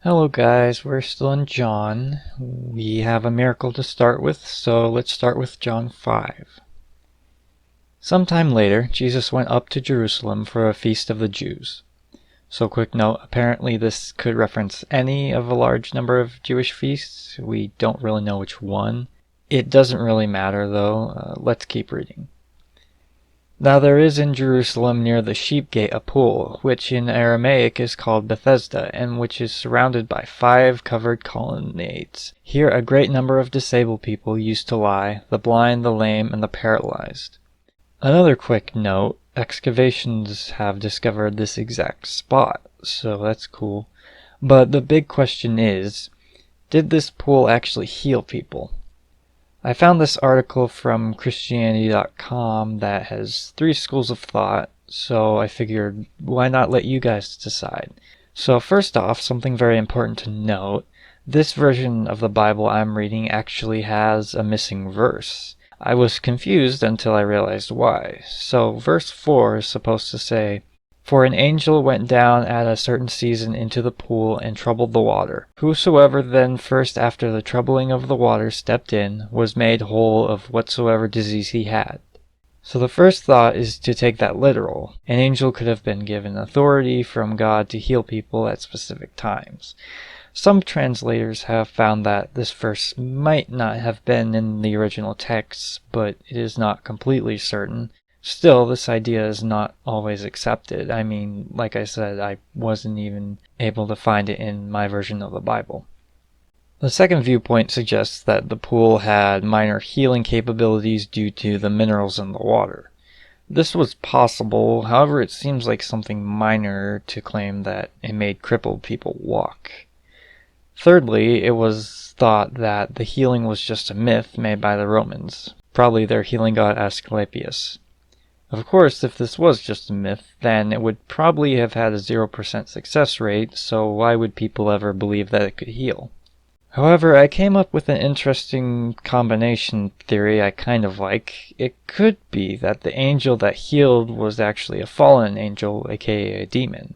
Hello guys, we're still in John. We have a miracle to start with, so let's start with John 5. Sometime later, Jesus went up to Jerusalem for a feast of the Jews. So quick note, apparently this could reference any of a large number of Jewish feasts. We don't really know which one. It doesn't really matter though. Let's keep reading. Now there is in Jerusalem near the sheep gate a pool, which in Aramaic is called Bethesda, and which is surrounded by 5 covered colonnades. Here a great number of disabled people used to lie, the blind, the lame, and the paralyzed. Another quick note, excavations have discovered this exact spot, so that's cool. But the big question is, did this pool actually heal people? I found this article from Christianity.com that has 3 schools of thought, so I figured why not let you guys decide. So first off, something very important to note, this version of the Bible I'm reading actually has a missing verse. I was confused until I realized why. So verse 4 is supposed to say, "For an angel went down at a certain season into the pool and troubled the water. Whosoever then first after the troubling of the water stepped in was made whole of whatsoever disease he had." So the first thought is to take that literal. An angel could have been given authority from God to heal people at specific times. Some translators have found that this verse might not have been in the original text, but it is not completely certain. Still, this idea is not always accepted. I mean, like I said, I wasn't even able to find it in my version of the Bible. The second viewpoint suggests that the pool had minor healing capabilities due to the minerals in the water. This was possible, however it seems like something minor to claim that it made crippled people walk. Thirdly, it was thought that the healing was just a myth made by the Romans, probably their healing god Asclepius. Of course, if this was just a myth, then it would probably have had a 0% success rate, so why would people ever believe that it could heal? However, I came up with an interesting combination theory I kind of like. It could be that the angel that healed was actually a fallen angel, aka a demon.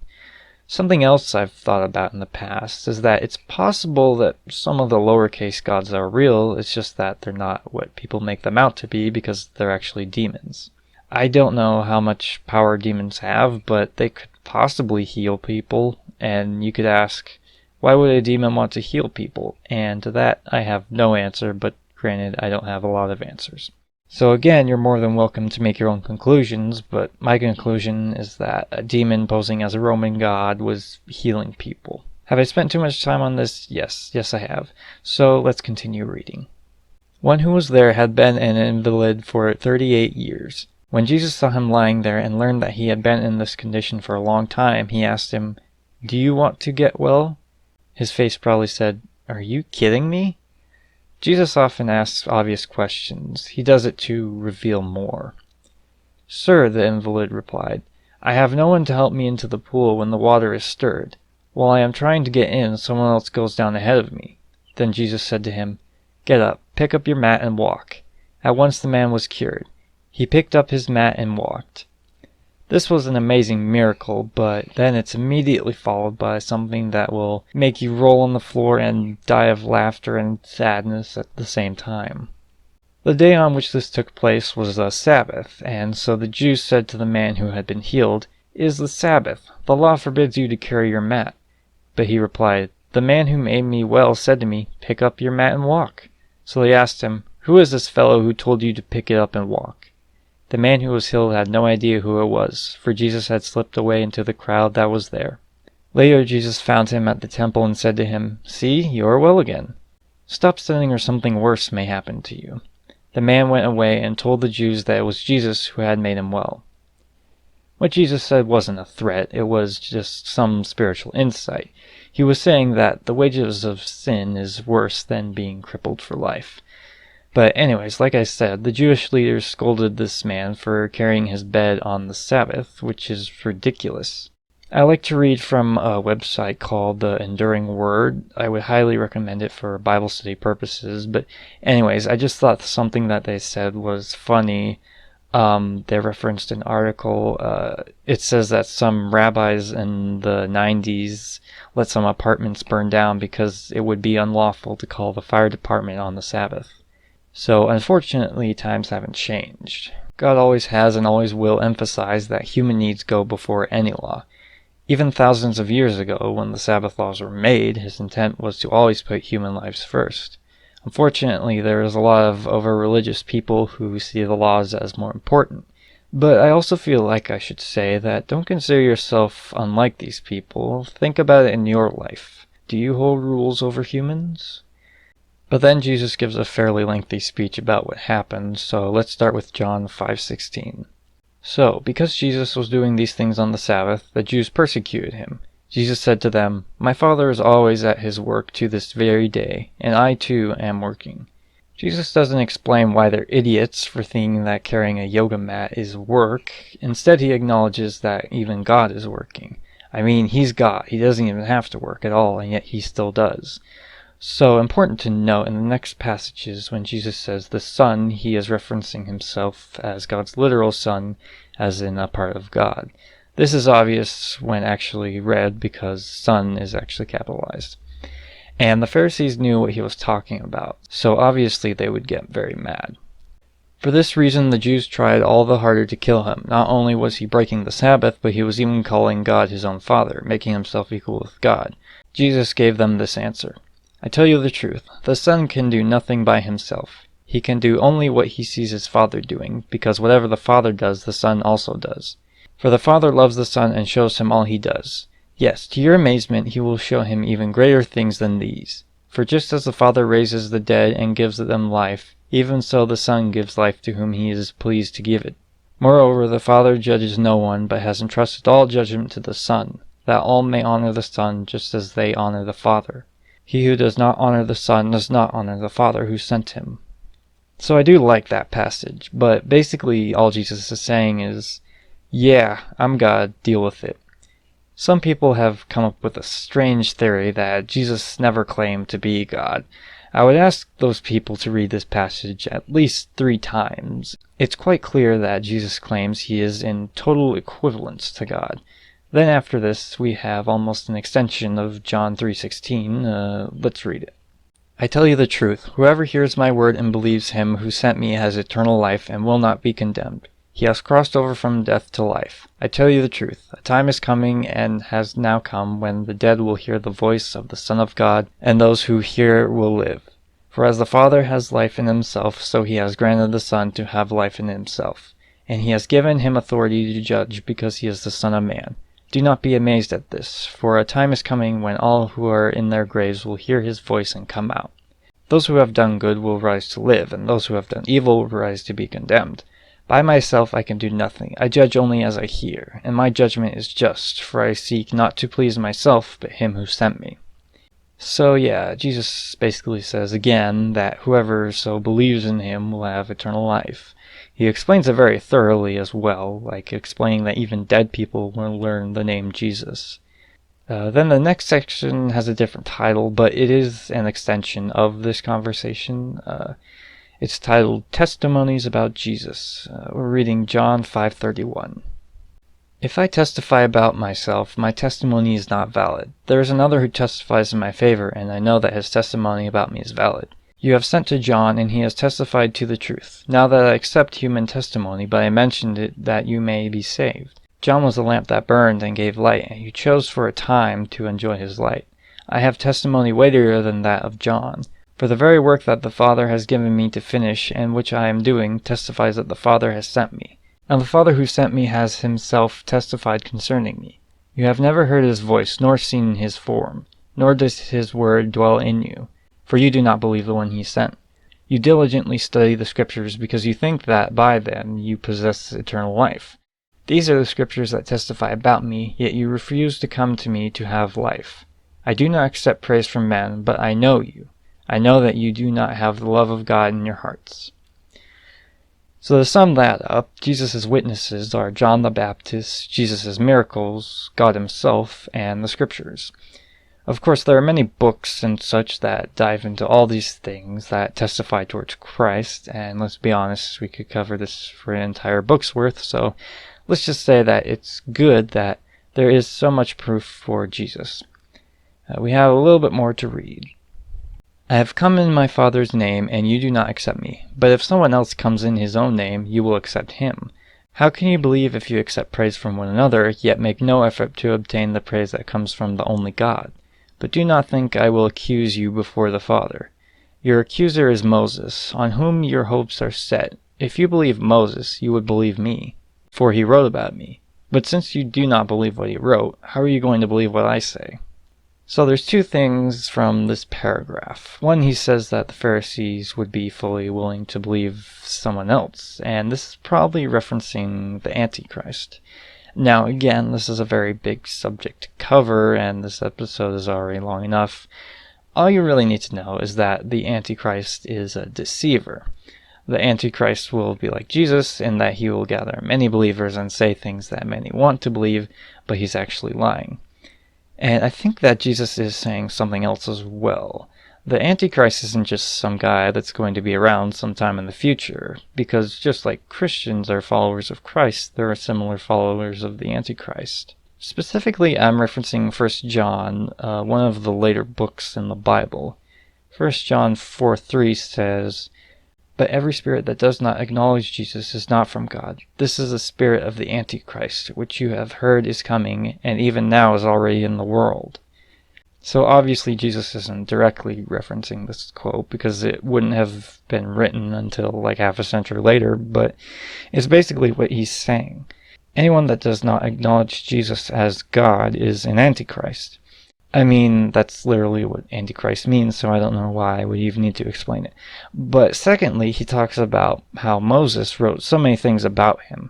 Something else I've thought about in the past is that it's possible that some of the lowercase gods are real, it's just that they're not what people make them out to be because they're actually demons. I don't know how much power demons have, but they could possibly heal people, and you could ask, why would a demon want to heal people? And to that I have no answer, but granted I don't have a lot of answers. So again, you're more than welcome to make your own conclusions, but my conclusion is that a demon posing as a Roman god was healing people. Have I spent too much time on this? Yes, I have. So let's continue reading. One who was there had been an invalid for 38 years. When Jesus saw him lying there and learned that he had been in this condition for a long time, he asked him, "Do you want to get well?" His face probably said, "Are you kidding me?" Jesus often asks obvious questions. He does it to reveal more. "Sir," the invalid replied, "I have no one to help me into the pool when the water is stirred. While I am trying to get in, someone else goes down ahead of me." Then Jesus said to him, "Get up, pick up your mat and walk." At once the man was cured. He picked up his mat and walked. This was an amazing miracle, but then it's immediately followed by something that will make you roll on the floor and die of laughter and sadness at the same time. The day on which this took place was a Sabbath, and so the Jews said to the man who had been healed, "It is the Sabbath. The law forbids you to carry your mat." But he replied, "The man who made me well said to me, 'Pick up your mat and walk.'" So they asked him, "Who is this fellow who told you to pick it up and walk?" The man who was healed had no idea who it was, for Jesus had slipped away into the crowd that was there. Later Jesus found him at the temple and said to him, "See, you are well again. Stop sinning or something worse may happen to you." The man went away and told the Jews that it was Jesus who had made him well. What Jesus said wasn't a threat, it was just some spiritual insight. He was saying that the wages of sin is worse than being crippled for life. But anyways, like I said, the Jewish leaders scolded this man for carrying his bed on the Sabbath, which is ridiculous. I like to read from a website called The Enduring Word. I would highly recommend it for Bible study purposes, but anyways, I just thought something that they said was funny. They referenced an article. It says that some rabbis in the 90s let some apartments burn down because it would be unlawful to call the fire department on the Sabbath. So unfortunately, times haven't changed. God always has and always will emphasize that human needs go before any law. Even thousands of years ago, when the Sabbath laws were made, his intent was to always put human lives first. Unfortunately, there is a lot of over-religious people who see the laws as more important. But I also feel like I should say that don't consider yourself unlike these people. Think about it in your life. Do you hold rules over humans? But then Jesus gives a fairly lengthy speech about what happened, so let's start with John 5:16. So, because Jesus was doing these things on the Sabbath, the Jews persecuted him. Jesus said to them, "My Father is always at his work to this very day, and I too am working." Jesus doesn't explain why they're idiots for thinking that carrying a yoga mat is work. Instead, he acknowledges that even God is working. I mean, he's God. He doesn't even have to work at all, and yet he still does. So important to note in the next passages when Jesus says the Son, he is referencing himself as God's literal Son, as in a part of God. This is obvious when actually read because Son is actually capitalized. And the Pharisees knew what he was talking about, so obviously they would get very mad. For this reason, the Jews tried all the harder to kill him. Not only was he breaking the Sabbath, but he was even calling God his own Father, making himself equal with God. Jesus gave them this answer. "I tell you the truth, the Son can do nothing by himself. He can do only what he sees his Father doing, because whatever the Father does, the Son also does. For the Father loves the Son and shows him all he does. Yes, to your amazement, he will show him even greater things than these. For just as the Father raises the dead and gives them life, even so the Son gives life to whom he is pleased to give it. Moreover, the Father judges no one, but has entrusted all judgment to the Son, that all may honor the Son just as they honor the Father. He who does not honor the Son does not honor the Father who sent him." So I do like that passage, but basically all Jesus is saying is, yeah, I'm God, deal with it. Some people have come up with a strange theory that Jesus never claimed to be God. I would ask those people to read this passage at least 3 times. It's quite clear that Jesus claims he is in total equivalence to God. Then after this, we have almost an extension of John 3:16. Let's read it. "I tell you the truth, whoever hears my word and believes him who sent me has eternal life and will not be condemned. He has crossed over from death to life. I tell you the truth, a time is coming and has now come when the dead will hear the voice of the Son of God, and those who hear will live. For as the Father has life in himself, so he has granted the Son to have life in himself. And he has given him authority to judge because he is the Son of Man. Do not be amazed at this, for a time is coming when all who are in their graves will hear his voice and come out. Those who have done good will rise to live, and those who have done evil will rise to be condemned. By myself I can do nothing. I judge only as I hear, and my judgment is just, for I seek not to please myself, but him who sent me." So yeah, Jesus basically says again that whoever so believes in him will have eternal life. He explains it very thoroughly as well, like explaining that even dead people will learn the name Jesus. Then the next section has a different title, but it is an extension of this conversation. It's titled Testimonies About Jesus. We're reading John 5:31. "If I testify about myself, my testimony is not valid. There is another who testifies in my favor, and I know that his testimony about me is valid. You have sent to John, and he has testified to the truth. Now that I accept human testimony, but I mentioned it that you may be saved. John was a lamp that burned and gave light, and you chose for a time to enjoy his light. I have testimony weightier than that of John. For the very work that the Father has given me to finish, and which I am doing, testifies that the Father has sent me. And the Father who sent me has himself testified concerning me. You have never heard his voice, nor seen his form, nor does his word dwell in you, for you do not believe the one he sent. You diligently study the Scriptures because you think that by them you possess eternal life. These are the Scriptures that testify about me, yet you refuse to come to me to have life. I do not accept praise from men, but I know you. I know that you do not have the love of God in your hearts." So to sum that up, Jesus' witnesses are John the Baptist, Jesus' miracles, God himself, and the Scriptures. Of course, there are many books and such that dive into all these things that testify towards Christ, and let's be honest, we could cover this for an entire book's worth, so let's just say that it's good that there is so much proof for Jesus. We have a little bit more to read. I have come in my Father's name, and you do not accept me. But if someone else comes in his own name, you will accept him. How can you believe if you accept praise from one another, yet make no effort to obtain the praise that comes from the only God? But do not think I will accuse you before the Father. Your accuser is Moses, on whom your hopes are set. If you believe Moses, you would believe me, for he wrote about me. But since you do not believe what he wrote, how are you going to believe what I say? So there's two things from this paragraph. One, he says that the Pharisees would be fully willing to believe someone else, and this is probably referencing the Antichrist. Now, again, this is a very big subject to cover, and this episode is already long enough. All you really need to know is that the Antichrist is a deceiver. The Antichrist will be like Jesus in that he will gather many believers and say things that many want to believe, but he's actually lying. And I think that Jesus is saying something else as well. The Antichrist isn't just some guy that's going to be around sometime in the future, because just like Christians are followers of Christ, there are similar followers of the Antichrist. Specifically, I'm referencing 1 John, one of the later books in the Bible. 1 John 4:3 says, "But every spirit that does not acknowledge Jesus is not from God. This is the spirit of the Antichrist, which you have heard is coming, and even now is already in the world." So obviously Jesus isn't directly referencing this quote, because it wouldn't have been written until like half a century later, but it's basically what he's saying. Anyone that does not acknowledge Jesus as God is an Antichrist. I mean, that's literally what Antichrist means, so I don't know why I would even need to explain it. But secondly, he talks about how Moses wrote so many things about him.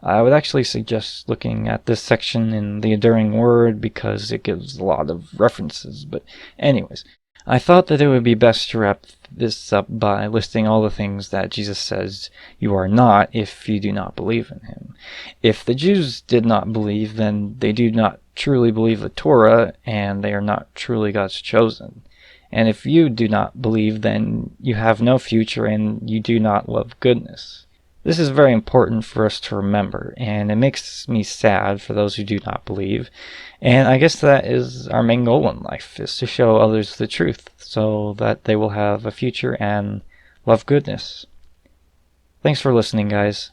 I would actually suggest looking at this section in the Enduring Word because it gives a lot of references. But anyways, I thought that it would be best to wrap this up by listing all the things that Jesus says you are not if you do not believe in him. If the Jews did not believe, then they do not truly believe the Torah, and they are not truly God's chosen. And if you do not believe, then you have no future and you do not love goodness. This is very important for us to remember, and it makes me sad for those who do not believe. And I guess that is our main goal in life, is to show others the truth so that they will have a future and love goodness. Thanks for listening, guys.